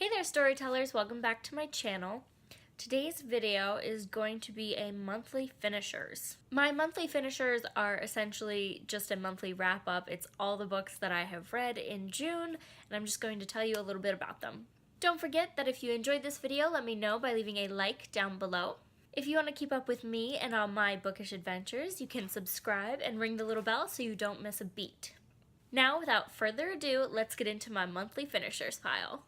Hey there, storytellers! Welcome back to my channel. Today's video is going to be a monthly finishers. My monthly finishers are essentially just a monthly wrap-up. It's all the books that I have read in June, and I'm just going to tell you a little bit about them. Don't forget that if you enjoyed this video, let me know by leaving a like down below. If you want to keep up with me and all my bookish adventures, you can subscribe and ring the little bell so you don't miss a beat. Now, without further ado, let's get into my monthly finishers pile.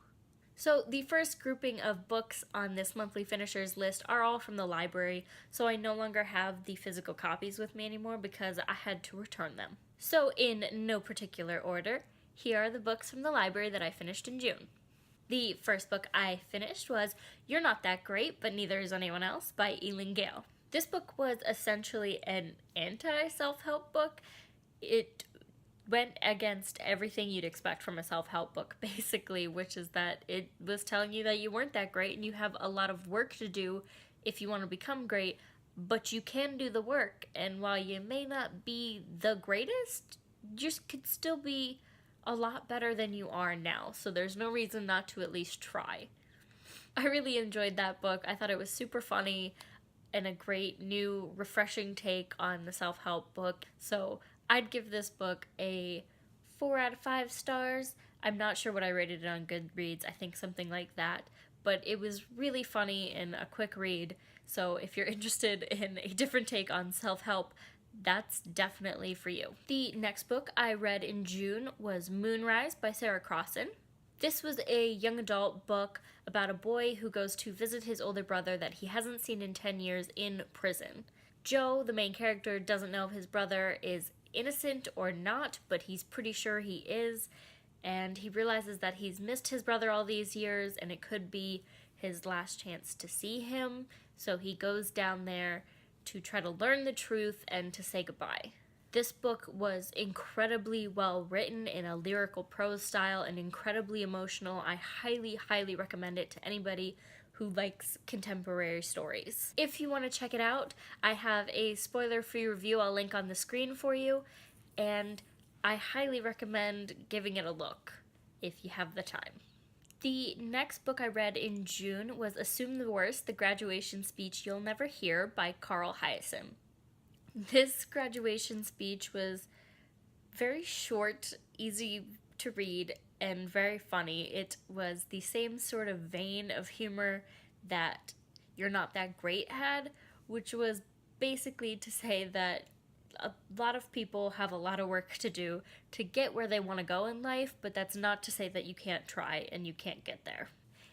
So the first grouping of books on this monthly finishers list are all from the library, so I no longer have the physical copies with me anymore because I had to return them. So in no particular order, here are the books from the library that I finished in June. The first book I finished was You're Not That Great, But Neither Is Anyone Else by Eileen Gale. This book was essentially an anti-self-help book. It went against everything you'd expect from a self-help book, basically, which is that it was telling you that you weren't that great and you have a lot of work to do if you want to become great, but you can do the work, and while you may not be the greatest, you just could still be a lot better than you are now, so there's no reason not to at least try. I really enjoyed that book. I thought it was super funny and a great new refreshing take on the self-help book, so I'd give this book a 4 out of 5 stars. I'm not sure what I rated it on Goodreads. I think something like that. But it was really funny and a quick read. So if you're interested in a different take on self-help, that's definitely for you. The next book I read in June was Moonrise by Sarah Crossan. This was a young adult book about a boy who goes to visit his older brother that he hasn't seen in 10 years in prison. Joe, the main character, doesn't know if his brother is innocent or not, but he's pretty sure he is, and he realizes that he's missed his brother all these years and it could be his last chance to see him, so he goes down there to try to learn the truth and to say goodbye. This book was incredibly well written in a lyrical prose style and incredibly emotional. I highly recommend it to anybody who likes contemporary stories. If you want to check it out, I have a spoiler-free review I'll link on the screen for you, and I highly recommend giving it a look if you have the time. The next book I read in June was Assume the Worst, The Graduation Speech You'll Never Hear by Carl Hiaasen. This graduation speech was very short, easy to read, and very funny. It was the same sort of vein of humor that You're Not That Great had, which was basically to say that a lot of people have a lot of work to do to get where they want to go in life, but that's not to say that you can't try and you can't get there.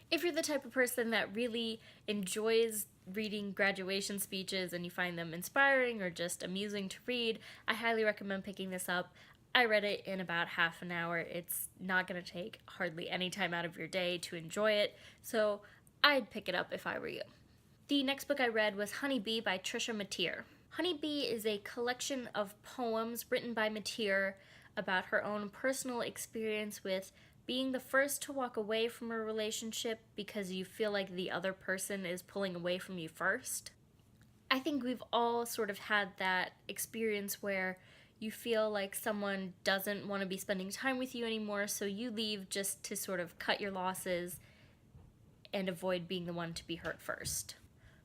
If you're the type of person that really enjoys reading graduation speeches and you find them inspiring or just amusing to read, I highly recommend picking this up. I read it in about half an hour. It's not going to take hardly any time out of your day to enjoy it, so I'd pick it up if I were you. The next book I read was Honeybee by Trisha Mateer. Honeybee is a collection of poems written by Mateer about her own personal experience with being the first to walk away from a relationship because you feel like the other person is pulling away from you first. I think we've all sort of had that experience where you feel like someone doesn't want to be spending time with you anymore, so you leave just to sort of cut your losses and avoid being the one to be hurt first.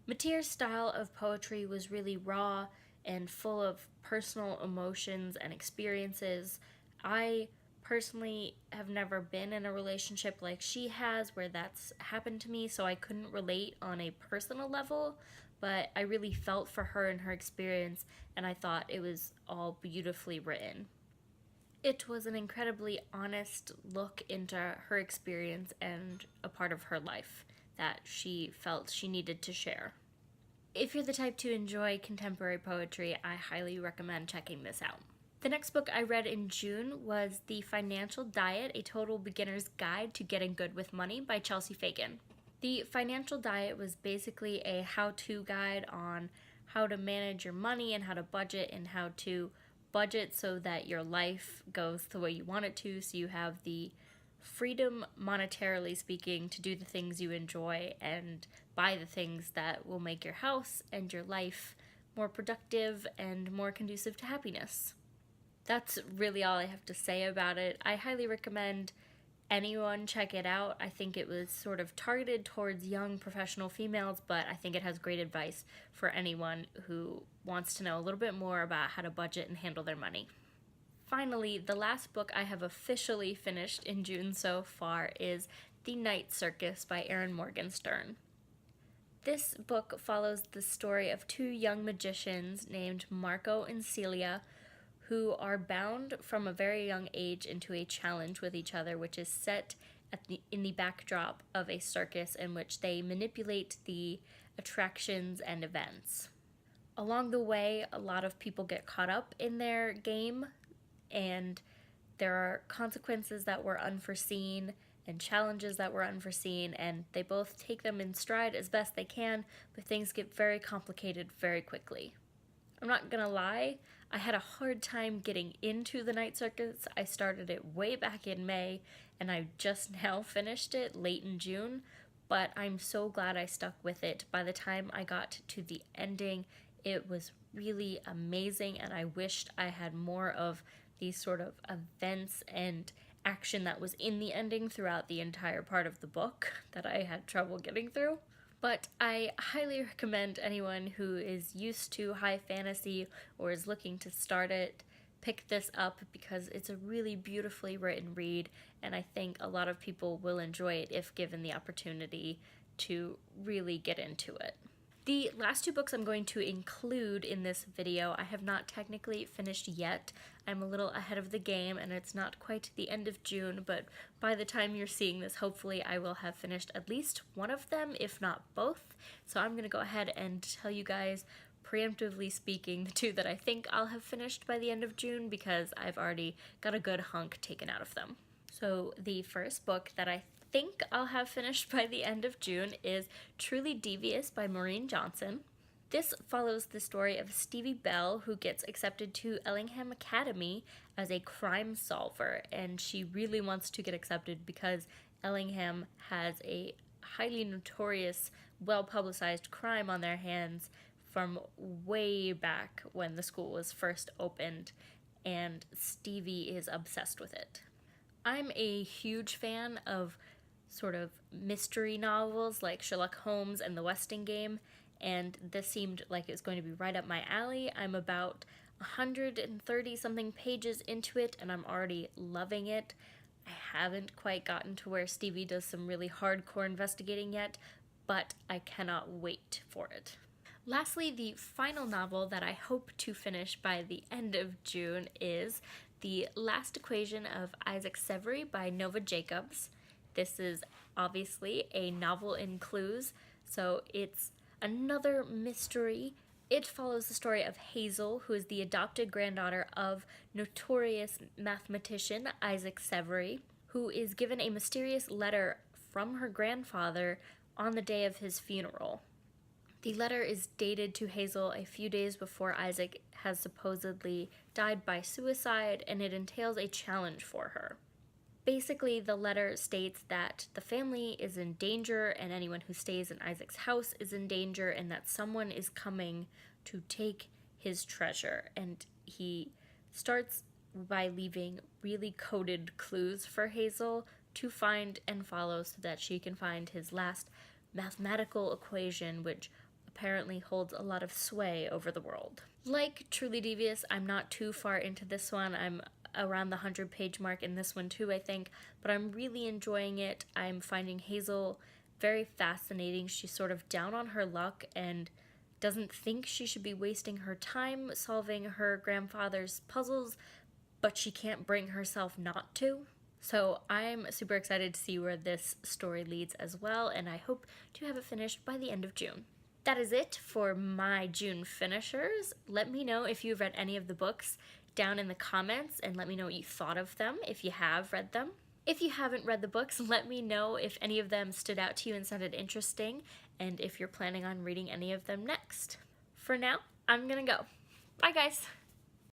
Mateer's style of poetry was really raw and full of personal emotions and experiences. I personally have never been in a relationship like she has where that's happened to me, so I couldn't relate on a personal level, but I really felt for her and her experience, and I thought it was all beautifully written. It was an incredibly honest look into her experience and a part of her life that she felt she needed to share. If you're the type to enjoy contemporary poetry, I highly recommend checking this out. The next book I read in June was The Financial Diet, A Total Beginner's Guide to Getting Good with Money by Chelsea Fagan. The Financial Diet was basically a how-to guide on how to manage your money and how to budget and how to budget so that your life goes the way you want it to, so you have the freedom, monetarily speaking, to do the things you enjoy and buy the things that will make your house and your life more productive and more conducive to happiness. That's really all I have to say about it. I highly recommend anyone check it out. I think it was sort of targeted towards young professional females, but I think it has great advice for anyone who wants to know a little bit more about how to budget and handle their money. Finally, the last book I have officially finished in June so far is The Night Circus by Erin Morgenstern. This book follows the story of two young magicians named Marco and Celia who are bound from a very young age into a challenge with each other, which is set in the backdrop of a circus in which they manipulate the attractions and events. Along the way, a lot of people get caught up in their game, and there are consequences that were unforeseen and challenges that were unforeseen, and they both take them in stride as best they can, but things get very complicated very quickly. I'm not gonna lie, I had a hard time getting into the Night Circus. I started it way back in May, and I just now finished it late in June, but I'm so glad I stuck with it. By the time I got to the ending, it was really amazing, and I wished I had more of these sort of events and action that was in the ending throughout the entire part of the book that I had trouble getting through. But I highly recommend anyone who is used to high fantasy or is looking to start it, pick this up because it's a really beautifully written read, and I think a lot of people will enjoy it if given the opportunity to really get into it. The last two books I'm going to include in this video, I have not technically finished yet. I'm a little ahead of the game and it's not quite the end of June, but by the time you're seeing this, hopefully I will have finished at least one of them, if not both. So I'm going to go ahead and tell you guys, preemptively speaking, the two that I think I'll have finished by the end of June because I've already got a good hunk taken out of them. So the first book that I think I'll have finished by the end of June is Truly Devious by Maureen Johnson. This follows the story of Stevie Bell, who gets accepted to Ellingham Academy as a crime solver, and she really wants to get accepted because Ellingham has a highly notorious, well-publicized crime on their hands from way back when the school was first opened, and Stevie is obsessed with it. I'm a huge fan of sort of mystery novels like Sherlock Holmes and The Westing Game, and this seemed like it was going to be right up my alley. I'm about 130 something pages into it and I'm already loving it. I haven't quite gotten to where Stevie does some really hardcore investigating yet, but I cannot wait for it. Lastly, the final novel that I hope to finish by the end of June is The Last Equation of Isaac Severy by Nova Jacobs. This is obviously a novel in clues, so it's another mystery. It follows the story of Hazel, who is the adopted granddaughter of notorious mathematician Isaac Severy, who is given a mysterious letter from her grandfather on the day of his funeral. The letter is dated to Hazel a few days before Isaac has supposedly died by suicide, and it entails a challenge for her. Basically, the letter states that the family is in danger and anyone who stays in Isaac's house is in danger, and that someone is coming to take his treasure. And he starts by leaving really coded clues for Hazel to find and follow so that she can find his last mathematical equation, which apparently holds a lot of sway over the world. Like Truly Devious, I'm not too far into this one. I'm around the 100-page mark in this one too, I think, but I'm really enjoying it. I'm finding Hazel very fascinating. She's sort of down on her luck and doesn't think she should be wasting her time solving her grandfather's puzzles, but she can't bring herself not to. So I'm super excited to see where this story leads as well, and I hope to have it finished by the end of June. That is it for my June finishers. Let me know if you've read any of the books down in the comments and let me know what you thought of them if you have read them. If you haven't read the books, let me know if any of them stood out to you and sounded interesting, and if you're planning on reading any of them next. For now, I'm gonna go. Bye guys!